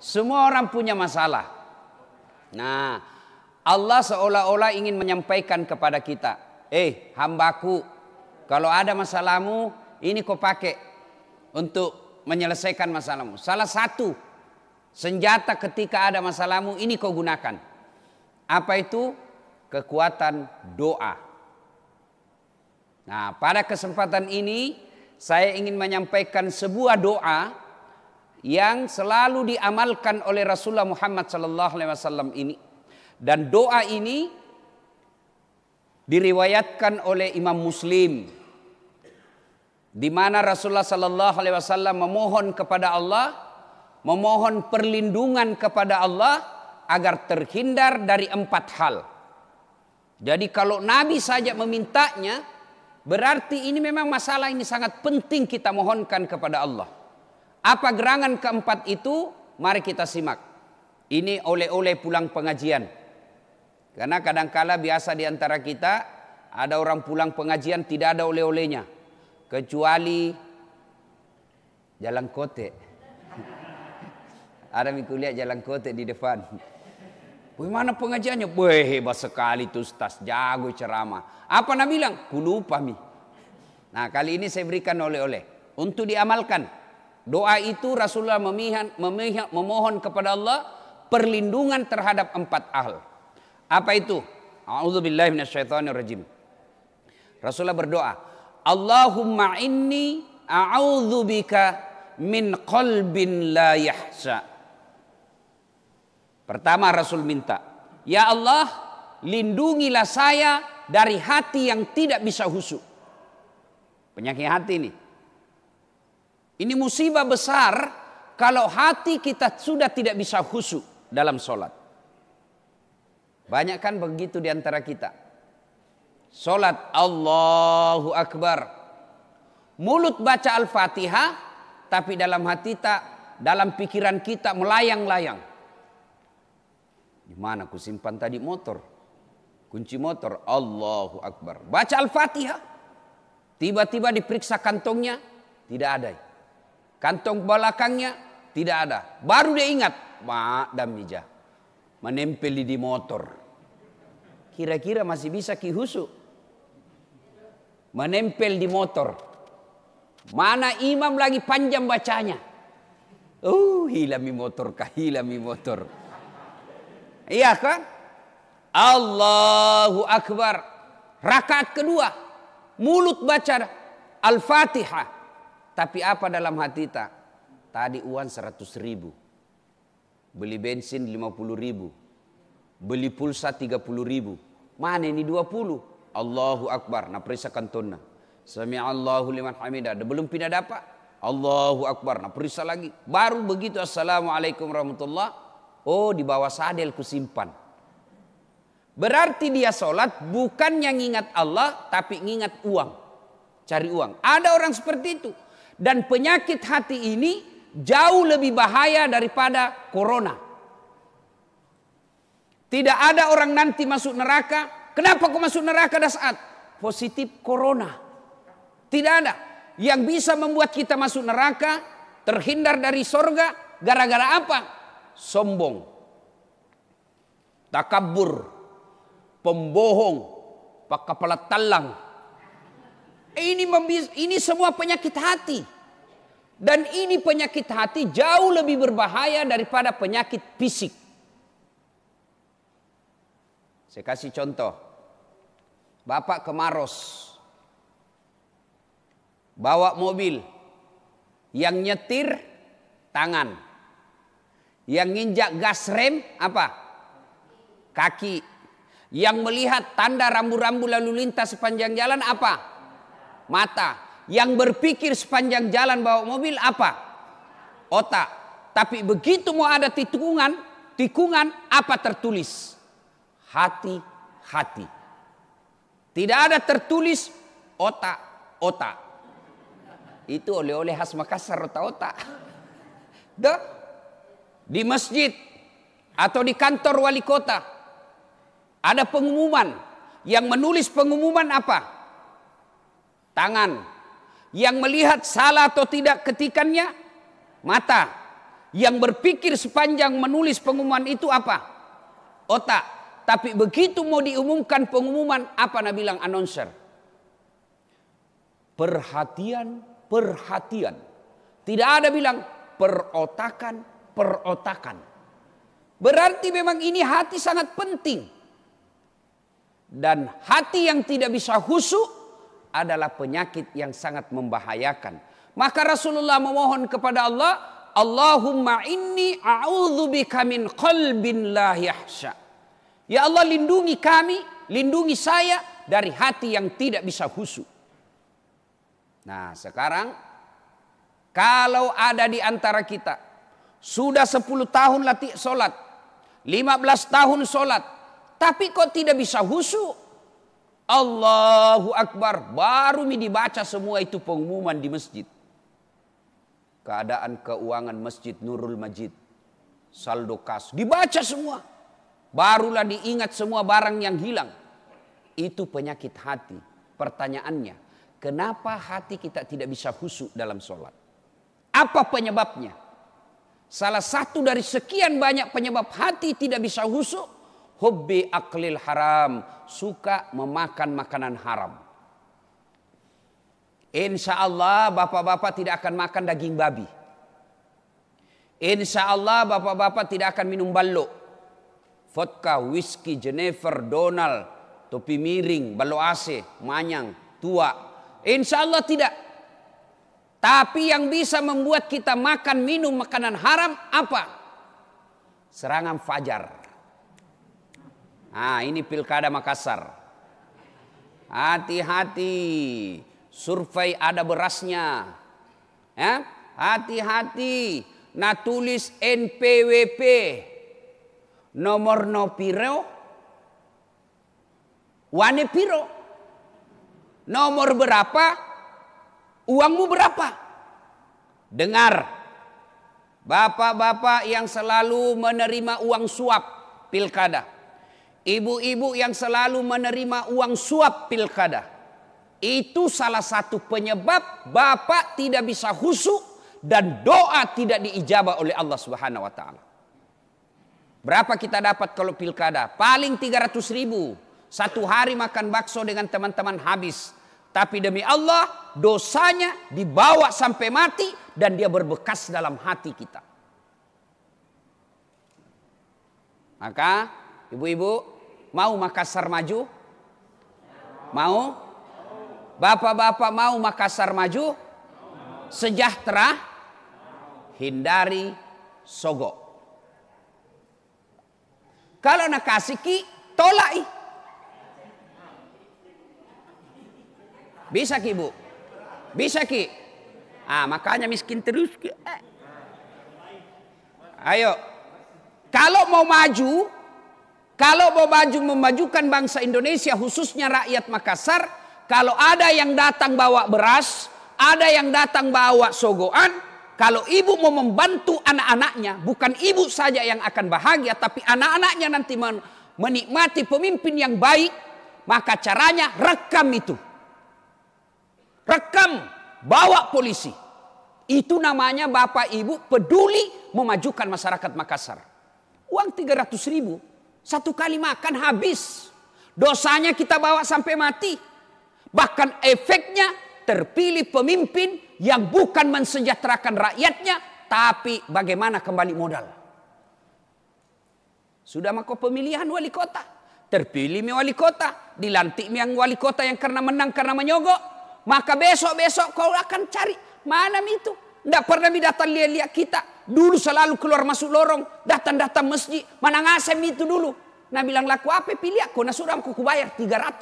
Semua orang punya masalah. Nah, Allah seolah-olah ingin menyampaikan kepada kita, hambaku, kalau ada masalahmu, ini kau pakai untuk menyelesaikan masalahmu. Salah satu senjata ketika ada masalahmu, ini kau gunakan. Apa itu? Kekuatan doa. Nah, pada kesempatan ini saya ingin menyampaikan sebuah doa yang selalu diamalkan oleh Rasulullah Muhammad SAW ini. Dan doa ini diriwayatkan oleh Imam Muslim, di mana Rasulullah SAW memohon kepada Allah, memohon perlindungan kepada Allah agar terhindar dari 4 hal. Jadi kalau Nabi saja memintanya, berarti ini memang masalah ini sangat penting kita mohonkan kepada Allah. Apa gerangan keempat itu? Mari kita simak. Ini oleh-oleh pulang pengajian. Karena kadangkala biasa di antara kita ada orang pulang pengajian tidak ada oleh-olehnya. Kecuali Jalan Kote. Ada kuliah Jalan Kote di depan. Bagaimana pengajiannya? Hebat sekali tuh Ustaz, jago ceramah. Apa Nabi bilang? Kulupa mi. Nah, kali ini saya berikan oleh-oleh untuk diamalkan. Doa itu Rasulullah memohon kepada Allah perlindungan terhadap 4 hal. Apa itu? A'udzubillahi minasyaitonirrajim. Rasulullah berdoa, Allahumma inni a'udzubika min qalbin la yahsa. Pertama Rasul minta, ya Allah, lindungilah saya dari hati yang tidak bisa khusyuk. Penyakit hati ini. Ini musibah besar kalau hati kita sudah tidak bisa khusyuk dalam sholat. Banyak kan begitu di antara kita. Sholat Allahu Akbar. Mulut baca Al-Fatihah, tapi dalam hati dalam pikiran kita melayang-layang. Di mana aku simpan tadi motor? Kunci motor. Allahu Akbar. Baca Al-Fatihah. Tiba-tiba diperiksa kantongnya, tidak ada. Kantong belakangnya tidak ada. Baru dia ingat, damija menempel di motor. Kira-kira masih bisa khusyuk. Menempel di motor. Mana imam lagi panjang bacanya. Hilami motor kah, hilami motor. Iya kan? Allahu Akbar. Rakaat kedua, mulut baca Al-Fatihah. Tapi apa dalam hati tak? Tadi uang 100.000. Beli bensin 50.000. Beli pulsa 30.000. Mana ini 20? Allahu Akbar. Nah perisa kantonna. Sami'allahu liman hamidah. Belum pindah dapat. Allahu Akbar. Nah perisa lagi. Baru begitu Assalamualaikum warahmatullah. Oh, di bawah sadel ku simpan. Berarti dia sholat bukan yang ingat Allah, tapi ingat uang. Cari uang. Ada orang seperti itu. Dan penyakit hati ini jauh lebih bahaya daripada corona. Tidak ada orang nanti masuk neraka. Kenapa kau masuk neraka dah saat positif corona? Tidak ada. Yang bisa membuat kita masuk neraka, terhindar dari sorga, gara-gara apa? Sombong, takabur, pembohong, kepala talang. Ini semua penyakit hati. Dan ini penyakit hati jauh lebih berbahaya daripada penyakit fisik. Saya kasih contoh. Bapak ke Maros. Bawa mobil. Yang nyetir tangan. Yang nginjak gas rem apa? Kaki. Yang melihat tanda rambu-rambu lalu lintas sepanjang jalan apa? Mata. Yang berpikir sepanjang jalan bawa mobil apa? Otak. Tapi begitu mau ada tikungan apa tertulis? Hati. Tidak ada tertulis otak. Itu oleh-oleh khas Makassar, otak. Di masjid atau di kantor wali kota ada pengumuman. Yang menulis pengumuman apa? Tangan. Yang melihat salah atau tidak ketikannya, mata. Yang berpikir sepanjang menulis pengumuman itu apa? Otak. Tapi begitu mau diumumkan pengumuman, apa Nabi bilang announcer? Perhatian, perhatian. Tidak ada bilang perotakan, perotakan. Berarti memang ini hati sangat penting. Dan hati yang tidak bisa khusyuk adalah penyakit yang sangat membahayakan. Maka Rasulullah memohon kepada Allah, Allahumma inni a'udzubika min qalbin la yahsya. Ya Allah, lindungi kami, lindungi saya dari hati yang tidak bisa khusyuk. Nah, sekarang kalau ada di antara kita sudah 10 tahun latih sholat, 15 tahun sholat, tapi kok tidak bisa khusyuk? Allahu Akbar, baru dibaca semua itu pengumuman di masjid. Keadaan keuangan masjid Nurul Majid, saldo kas, dibaca semua. Barulah diingat semua barang yang hilang. Itu penyakit hati. Pertanyaannya, kenapa hati kita tidak bisa khusyuk dalam sholat? Apa penyebabnya? Salah satu dari sekian banyak penyebab hati tidak bisa khusyuk, hubbi aklil haram, suka memakan makanan haram. Insya Allah bapak-bapak tidak akan makan daging babi. Insya Allah bapak-bapak tidak akan minum ballo, vodka, whisky, Jenever, Donald, topi miring, ballo AC, manyang, tua. Insya Allah tidak. Tapi yang bisa membuat kita makan minum makanan haram apa? Serangan fajar. Nah, ini pilkada Makassar. Hati-hati. Survei ada berasnya. Ya? Hati-hati. Nah, tulis NPWP. Nomor no piro. Wane piro. Nomor berapa? Uangmu berapa? Dengar. Bapak-bapak yang selalu menerima uang suap pilkada. Ibu-ibu yang selalu menerima uang suap pilkada. Itu salah satu penyebab bapak tidak bisa khusyuk dan doa tidak diijabah oleh Allah Subhanahu wa taala. Berapa kita dapat kalau pilkada? Paling 300.000. Satu hari makan bakso dengan teman-teman habis. Tapi demi Allah dosanya dibawa sampai mati dan dia berbekas dalam hati kita. Maka ibu-ibu mau Makassar maju? Mau? Bapak-bapak mau Makassar maju? Sejahtera? Hindari sogok. Kalau nak kasih ki, tolak. Bisa ki bu? Bisa ki? Makanya miskin terus ki. Ayo. Kalau mau maju memajukan bangsa Indonesia khususnya rakyat Makassar, kalau ada yang datang bawa beras, ada yang datang bawa sogoan, kalau ibu mau membantu anak-anaknya, bukan ibu saja yang akan bahagia, tapi anak-anaknya nanti menikmati pemimpin yang baik, maka caranya rekam itu. Rekam, bawa polisi. Itu namanya bapak ibu peduli memajukan masyarakat Makassar. Uang 300.000, satu kali makan habis. Dosanya kita bawa sampai mati. Bahkan efeknya terpilih pemimpin yang bukan mensejahterakan rakyatnya, tapi bagaimana kembali modal. Sudah mako pemilihan wali kota. Terpilih wali kota. Dilantik yang wali kota yang karena menang karena menyogok. Maka besok-besok kau akan cari. Mana itu? Tidak pernah datang lihat kita. Dulu selalu keluar masuk lorong. Datang-datang masjid. Mana ngasem itu dulu. Nah bilang laku apa pilih aku. Nah sudah aku bayar 300.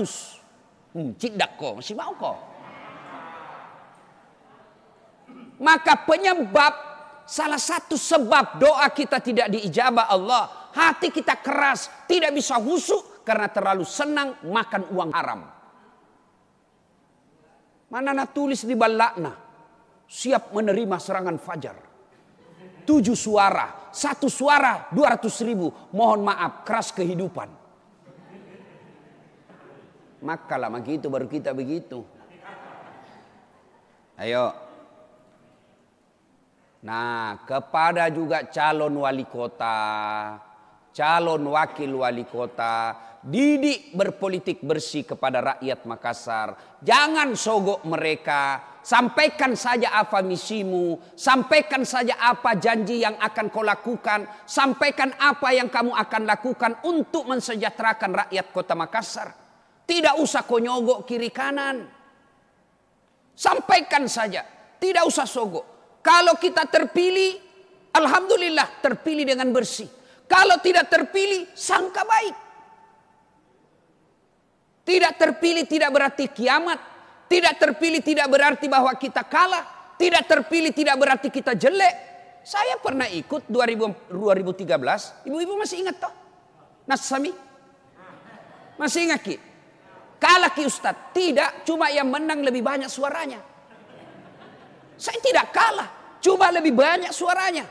Cidak kok. Masih mau kok. Maka penyebab. Salah satu sebab doa kita tidak diijabah Allah. Hati kita keras. Tidak bisa khusyuk. Karena terlalu senang makan uang haram. Mana nak tulis di balakna, siap menerima serangan fajar. 7 suara, 1 suara 200.000. Mohon maaf, keras kehidupan. Maka lama gitu baru kita begitu. Ayo. Nah, kepada juga calon wali kota, calon wakil wali kota, didik berpolitik bersih kepada rakyat Makassar. Jangan sogok mereka. Sampaikan saja apa misimu, sampaikan saja apa janji yang akan kau lakukan, sampaikan apa yang kamu akan lakukan untuk mensejahterakan rakyat kota Makassar. Tidak usah kau nyogok kiri kanan. Sampaikan saja, tidak usah sogok. Kalau kita terpilih, alhamdulillah terpilih dengan bersih. Kalau tidak terpilih, sangka baik. Tidak terpilih tidak berarti kiamat. Tidak terpilih tidak berarti bahwa kita kalah. Tidak terpilih tidak berarti kita jelek. Saya pernah ikut 2013. Ibu-ibu masih ingat toh? Nas Sami? Masih ingat Ki? Kalah Ki Ustadz. Tidak, cuma yang menang lebih banyak suaranya. Saya tidak kalah, cuma lebih banyak suaranya.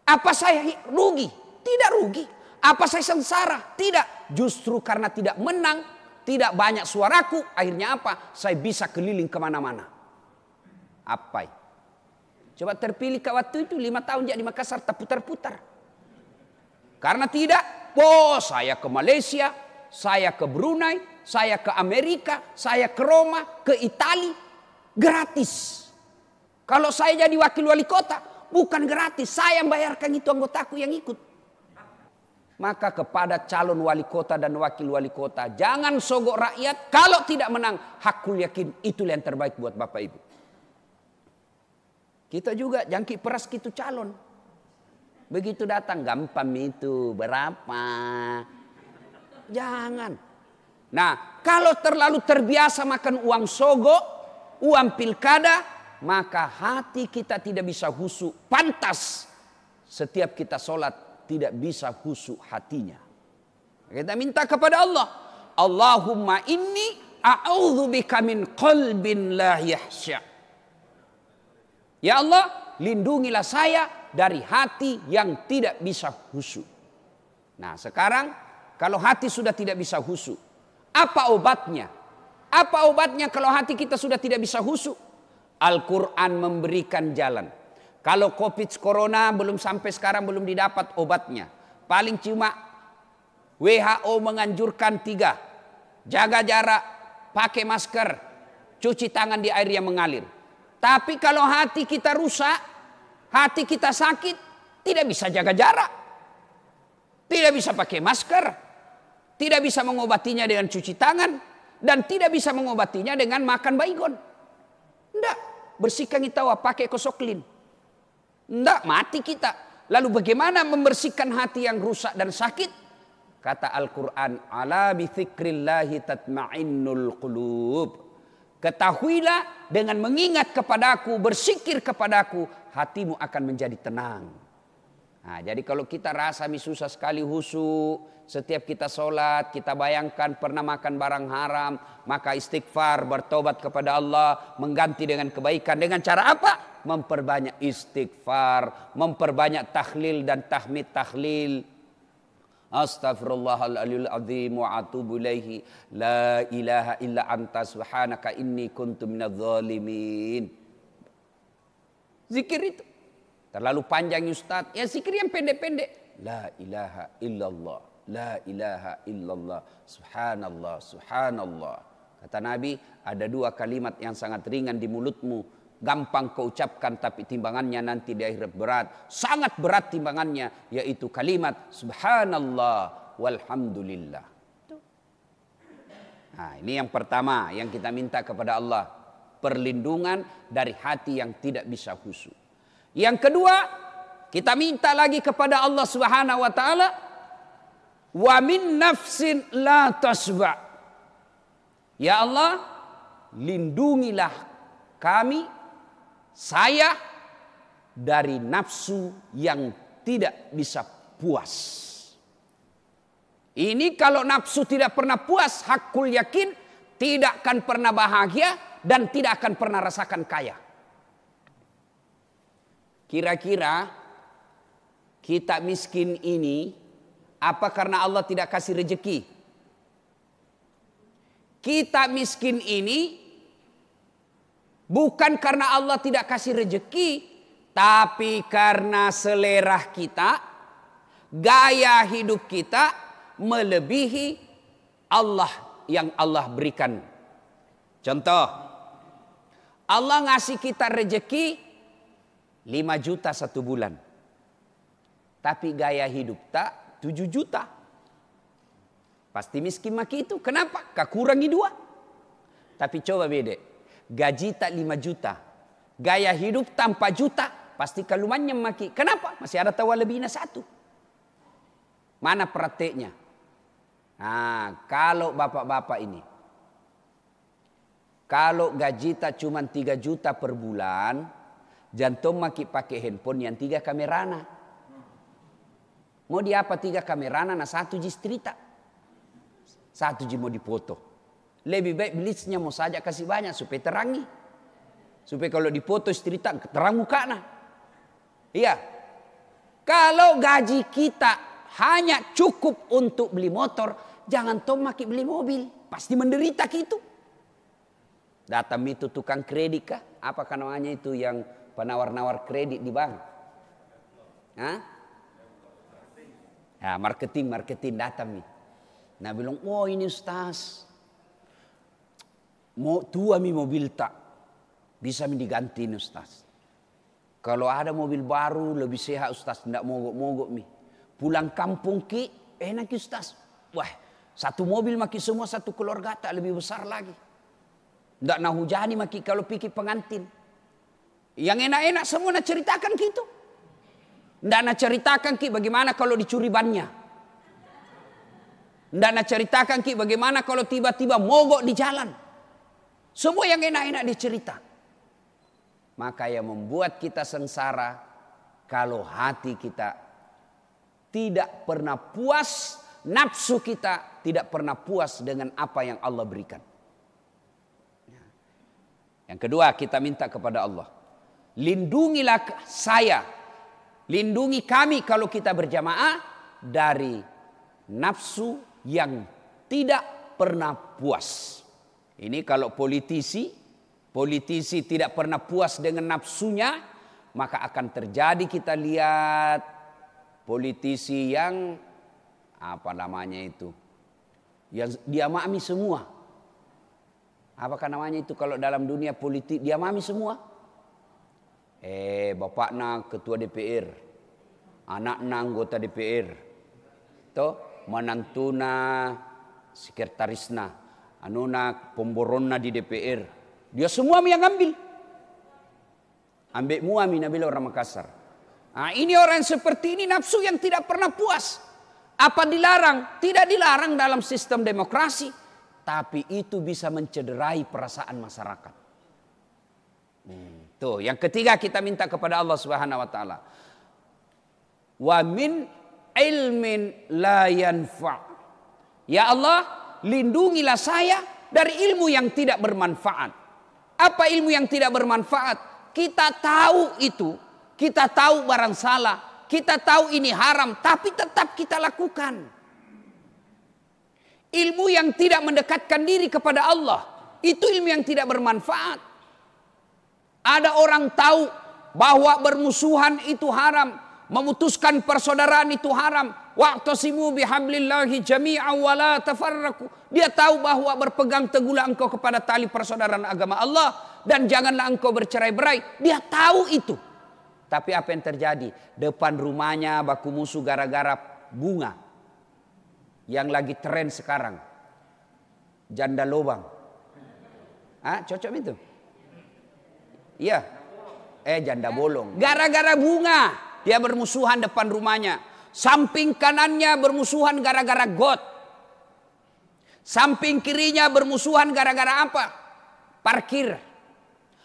Apa saya rugi? Tidak rugi. Apa saya sengsara? Tidak. Justru karena tidak menang, tidak banyak suaraku, akhirnya apa? Saya bisa keliling kemana-mana. Apa? Coba terpilih ke waktu itu 5 tahun jadi di Makassar tak putar-putar. Karena tidak, saya ke Malaysia, saya ke Brunei, saya ke Amerika, saya ke Roma, ke Italia, gratis. Kalau saya jadi wakil wali kota, bukan gratis, saya yang bayarkan itu anggotaku yang ikut. Maka kepada calon wali kota dan wakil wali kota, jangan sogok rakyat. Kalau tidak menang, hakul yakin itulah yang terbaik buat Bapak Ibu. Kita juga jangkik peras gitu calon. Begitu datang, gampang itu, berapa? Jangan. Nah, kalau terlalu terbiasa makan uang sogok, uang pilkada, maka hati kita tidak bisa khusyuk. Pantas setiap kita sholat tidak bisa khusyuk hatinya. Kita minta kepada Allah, Allahumma inni a'udzubika min qalbin la yahsya. Ya Allah, lindungilah saya dari hati yang tidak bisa khusyuk. Nah, sekarang kalau hati sudah tidak bisa khusyuk, apa obatnya? Apa obatnya kalau hati kita sudah tidak bisa khusyuk? Al-Quran memberikan jalan. Kalau COVID corona belum sampai sekarang belum didapat obatnya. Paling cuma WHO menganjurkan 3. Jaga jarak, pakai masker, cuci tangan di air yang mengalir. Tapi kalau hati kita rusak, hati kita sakit, tidak bisa jaga jarak. Tidak bisa pakai masker. Tidak bisa mengobatinya dengan cuci tangan. Dan tidak bisa mengobatinya dengan makan baygon. Tidak, bersihkan kita pakai kosoklin. Tidak, mati kita. Lalu bagaimana membersihkan hati yang rusak dan sakit? Kata Al-Quran, ala bi dzikrillahi tatma'innul qulub. Ketahuilah dengan mengingat kepadaku, berzikir kepadaku, hatimu akan menjadi tenang. Nah, jadi kalau kita rasa susah sekali khusyuk, setiap kita sholat, kita bayangkan pernah makan barang haram, maka istighfar, bertobat kepada Allah, mengganti dengan kebaikan. Dengan cara apa? Memperbanyak istighfar, memperbanyak tahlil dan tahmid tahlil. Astaghfirullahaladzim azim wa atubu ilaihi, la ilaha illa anta subhanaka inni kuntu minadz zalimin. Zikir itu terlalu panjang Ustaz. Ya zikir yang pendek-pendek. La ilaha illallah, la ilaha illallah, subhanallah, subhanallah. Kata Nabi, ada 2 kalimat yang sangat ringan di mulutmu. Gampang kau ucapkan tapi timbangannya nanti di akhirat berat. Sangat berat timbangannya, yaitu kalimat subhanallah walhamdulillah. Nah, ini yang pertama yang kita minta kepada Allah. Perlindungan dari hati yang tidak bisa khusyuk. Yang kedua, kita minta lagi kepada Allah Subhanahu wa taala, wa min nafsin la tasba. Ya Allah, lindungilah kami, saya, dari nafsu yang tidak bisa puas. Ini kalau nafsu tidak pernah puas, hakul yakin tidak akan pernah bahagia dan tidak akan pernah rasakan kaya. Kira-kira kita miskin ini apa karena Allah tidak kasih rezeki? Kita miskin ini bukan karena Allah tidak kasih rezeki, Tapi karena selera kita, gaya hidup kita melebihi Allah yang Allah berikan. Contoh, Allah ngasih kita rezeki 5 juta 1 bulan. Tapi gaya hidup tak 7 juta. Pasti miskin maki itu. Kenapa? Kurangi 2. Tapi coba beda. Gaji tak 5 juta. Gaya hidup tanpa juta. Pasti kalumannya maki. Kenapa? Masih ada tawa lebihnya 1. Mana prakteknya? Nah, kalau bapak-bapak ini. Kalau gaji tak cuma 3 juta per bulan. Jantung maki pakai handphone yang 3 kamerana. Mau di apa 3 kamerana, nah 1 jistrita. 1 mau dipoto. Lebih baik belinya mau saja kasih banyak supaya terangi. Supaya kalau dipoto istrita terang mukanya. Iya. Kalau gaji kita hanya cukup untuk beli motor, jangan tom maki beli mobil. Pasti menderita gitu. Datang itu tukang kredit kah? Apa namanya itu yang penawar-nawar kredit di bank? Hah? Ya, marketing datang nih. Nah bilang, oh ini Ustaz. Mau tua mi mobil tak. Bisa mi diganti nih Ustaz. Kalau ada mobil baru lebih sehat Ustaz. Tidak mogok-mogok mi. Pulang kampung ki, enak Ustaz. Wah, 1 mobil maki semua 1 keluarga tak lebih besar lagi. Tidak nak hujani maki kalau pikir pengantin. Yang enak-enak semua nak ceritakan gitu. Tidak nak ceritakan ki bagaimana kalau dicuri bannya. Tidak nak ceritakan ki bagaimana kalau tiba-tiba mogok di jalan. Semua yang enak-enak dicerita. Maka yang membuat kita sengsara kalau hati kita tidak pernah puas, nafsu kita tidak pernah puas dengan apa yang Allah berikan. Yang kedua, kita minta kepada Allah, lindungilah saya, lindungi kami kalau kita berjamaah dari nafsu yang tidak pernah puas. Ini kalau politisi tidak pernah puas dengan nafsunya, maka akan terjadi, kita lihat politisi yang apa namanya itu, yang diamami semua. Apakah namanya itu kalau dalam dunia politik diamami semua? Bapakna ketua DPR, anakna anggota DPR, toh manantuna sekretarisna, anuna pemboronna di DPR. Dia semua yang ambil. Ambek muami nabila orang Makassar. Nah, ini orang seperti ini nafsu yang tidak pernah puas. Apa dilarang? Tidak dilarang dalam sistem demokrasi. Tapi itu bisa mencederai perasaan masyarakat. Tuh, yang ketiga kita minta kepada Allah Subhanahu wa taala. Wa min ilmin la yanfa'. Ya Allah, lindungilah saya dari ilmu yang tidak bermanfaat. Apa ilmu yang tidak bermanfaat? Kita tahu itu, kita tahu barang salah, kita tahu ini haram, tapi tetap kita lakukan. Ilmu yang tidak mendekatkan diri kepada Allah, itu ilmu yang tidak bermanfaat. Ada orang tahu bahwa bermusuhan itu haram, memutuskan persaudaraan itu haram. Wa'tasimu bihablillahi jami'an wa la tafarraqu. Dia tahu bahwa berpegang teguhlah engkau kepada tali persaudaraan agama Allah dan janganlah engkau bercerai-berai. Dia tahu itu. Tapi apa yang terjadi? Depan rumahnya baku musuh gara-gara bunga. Yang lagi tren sekarang, janda lobang. Cocok itu? Iya. Janda bolong. Gara-gara bunga dia bermusuhan depan rumahnya. Samping kanannya bermusuhan gara-gara got. Samping kirinya bermusuhan gara-gara apa? Parkir.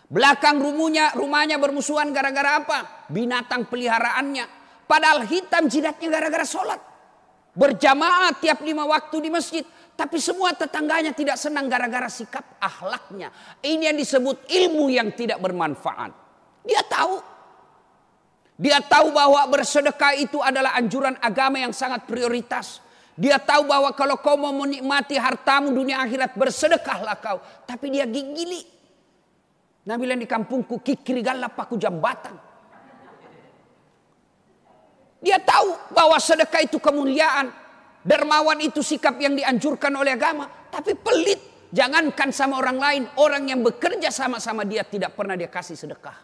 Belakang rumahnya bermusuhan gara-gara apa? Binatang peliharaannya. Padahal hitam jidatnya gara-gara sholat. Berjamaah tiap 5 waktu di masjid. Tapi semua tetangganya tidak senang gara-gara sikap akhlaknya. Ini yang disebut ilmu yang tidak bermanfaat. Dia tahu. Dia tahu bahwa bersedekah itu adalah anjuran agama yang sangat prioritas. Dia tahu bahwa kalau kau mau menikmati hartamu dunia akhirat, bersedekahlah kau. Tapi dia gigili. Nah bilang di kampungku, kikiri galap aku jambatan. Dia tahu bahwa sedekah itu kemuliaan. Dermawan itu sikap yang dianjurkan oleh agama. Tapi pelit. Jangankan sama orang lain. Orang yang bekerja sama-sama dia tidak pernah dia kasih sedekah.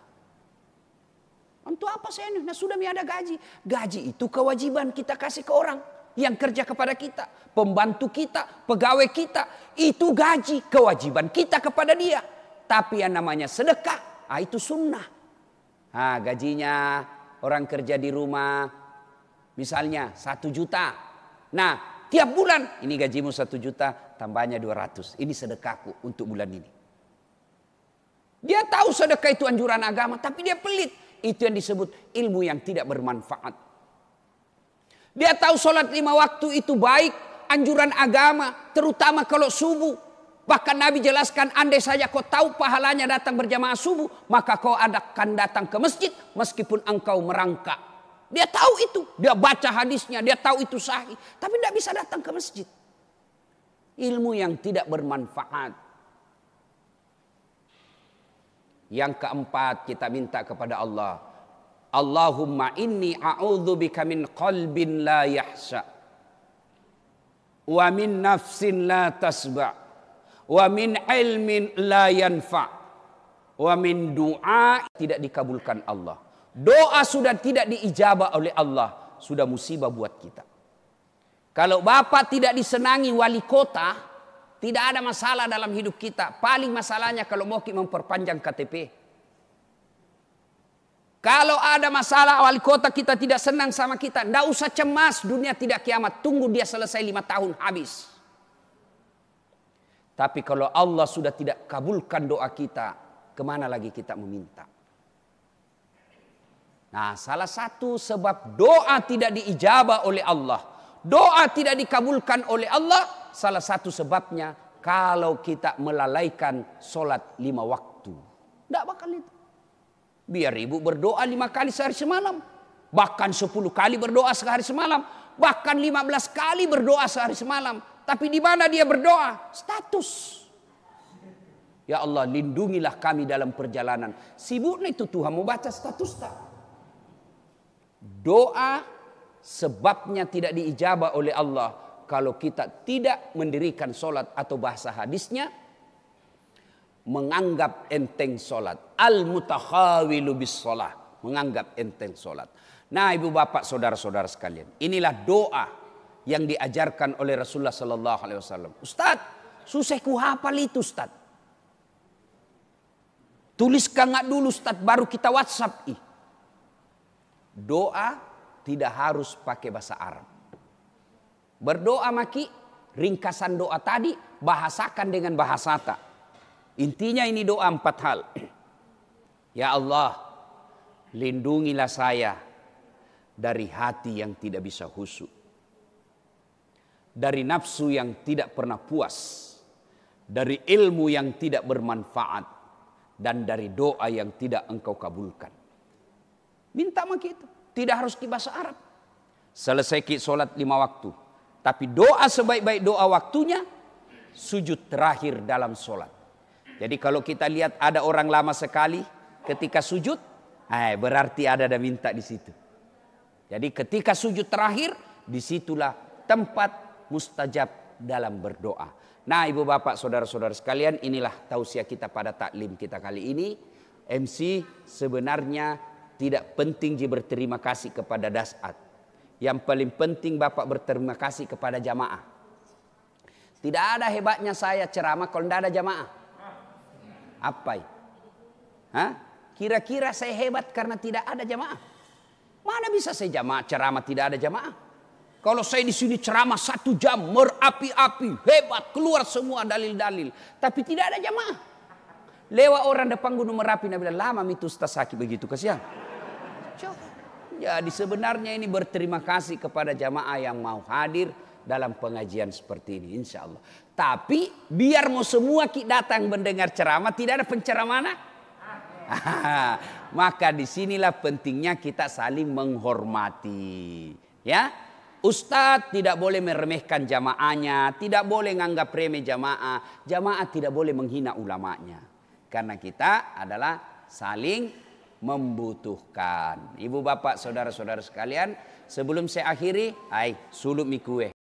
Untuk apa saya ini? Nah sudah ada gaji. Gaji itu kewajiban kita kasih ke orang. Yang kerja kepada kita. Pembantu kita. Pegawai kita. Itu gaji. Kewajiban kita kepada dia. Tapi yang namanya sedekah. Itu sunnah. Gajinya orang kerja di rumah. Misalnya 1 juta. Nah tiap bulan ini gajimu 1 juta tambahnya 200. Ini sedekahku untuk bulan ini. Dia tahu sedekah itu anjuran agama tapi dia pelit. Itu yang disebut ilmu yang tidak bermanfaat. Dia tahu sholat 5 waktu itu baik. Anjuran agama terutama kalau subuh. Bahkan Nabi jelaskan andai saja kau tahu pahalanya datang berjamaah subuh. Maka kau akan datang ke masjid meskipun engkau merangkak. Dia tahu itu. Dia baca hadisnya. Dia tahu itu sahih. Tapi tidak bisa datang ke masjid. Ilmu yang tidak bermanfaat. Yang keempat kita minta kepada Allah. Allahumma inni a'udzubika min qalbin la yahsa. Wa min nafsin la tasba. Wa min ilmin la yanfa. Wa min du'a tidak dikabulkan Allah. Doa sudah tidak diijabah oleh Allah. Sudah musibah buat kita. Kalau bapak tidak disenangi wali kota. Tidak ada masalah dalam hidup kita. Paling masalahnya kalau mau memperpanjang KTP. Kalau ada masalah wali kota kita tidak senang sama kita. Tidak usah cemas. Dunia tidak kiamat. Tunggu dia selesai 5 tahun habis. Tapi kalau Allah sudah tidak kabulkan doa kita. Kemana lagi kita meminta? Nah, salah satu sebab doa tidak diijabah oleh Allah, doa tidak dikabulkan oleh Allah, salah satu sebabnya kalau kita melalaikan sholat 5 waktu. Tidak bakal itu. Biar ibu berdoa 5 kali sehari semalam, bahkan 10 kali berdoa sehari semalam, bahkan 15 kali berdoa sehari semalam. Tapi di mana dia berdoa? Status. Ya Allah, lindungilah kami dalam perjalanan. Sibuknya itu Tuhan mau baca status tak? Doa sebabnya tidak diijabah oleh Allah kalau kita tidak mendirikan solat atau bahasa hadisnya menganggap enteng solat. Al-mutakhawilu bis solah, menganggap enteng solat. Nah ibu bapak saudara-saudara sekalian, inilah doa yang diajarkan oleh Rasulullah Sallallahu Alaihi Wasallam. Ustaz, susah ku hafal itu Ustaz. Tuliskan nggak dulu Ustaz, baru kita WhatsApp. Doa tidak harus pakai bahasa Arab. Berdoa maki, ringkasan doa tadi bahasakan dengan bahasa tak. Intinya ini doa 4 hal. Ya Allah, lindungilah saya dari hati yang tidak bisa khusyuk. Dari nafsu yang tidak pernah puas. Dari ilmu yang tidak bermanfaat. Dan dari doa yang tidak engkau kabulkan. Minta maki itu. Tidak harus di bahasa Arab. Selesai ki solat 5 waktu. Tapi doa sebaik-baik doa waktunya. Sujud terakhir dalam solat. Jadi kalau kita lihat ada orang lama sekali. Ketika sujud. Berarti ada minta di situ. Jadi ketika sujud terakhir. Disitulah tempat mustajab dalam berdoa. Nah ibu bapak saudara-saudara sekalian. Inilah tausiah kita pada taklim kita kali ini. MC sebenarnya tidak penting berterima kasih kepada dasat. Yang paling penting bapak berterima kasih kepada jamaah. Tidak ada hebatnya saya ceramah kalau tidak ada jamaah. Apa? Kira-kira saya hebat karena tidak ada jamaah? Mana bisa saya ceramah tidak ada jamaah? Kalau saya di sini ceramah 1 jam merapi-api, hebat, keluar semua dalil-dalil, tapi tidak ada jamaah. Lewat orang depan Gunung Merapi, Nabi bilang, lama itu Ustaz Saki begitu kasihan. Jadi sebenarnya ini berterima kasih kepada jamaah yang mau hadir dalam pengajian seperti ini, insya Allah. Tapi biar mau semua datang mendengar ceramah, tidak ada penceramah. Maka disinilah pentingnya kita saling menghormati, ya. Ustadz tidak boleh meremehkan jamaahnya, tidak boleh nganggap remeh jamaah. Jamaah tidak boleh menghina ulamanya. Karena kita adalah saling membutuhkan. Ibu bapak saudara-saudara sekalian, sebelum saya akhiri, sulup mi kue.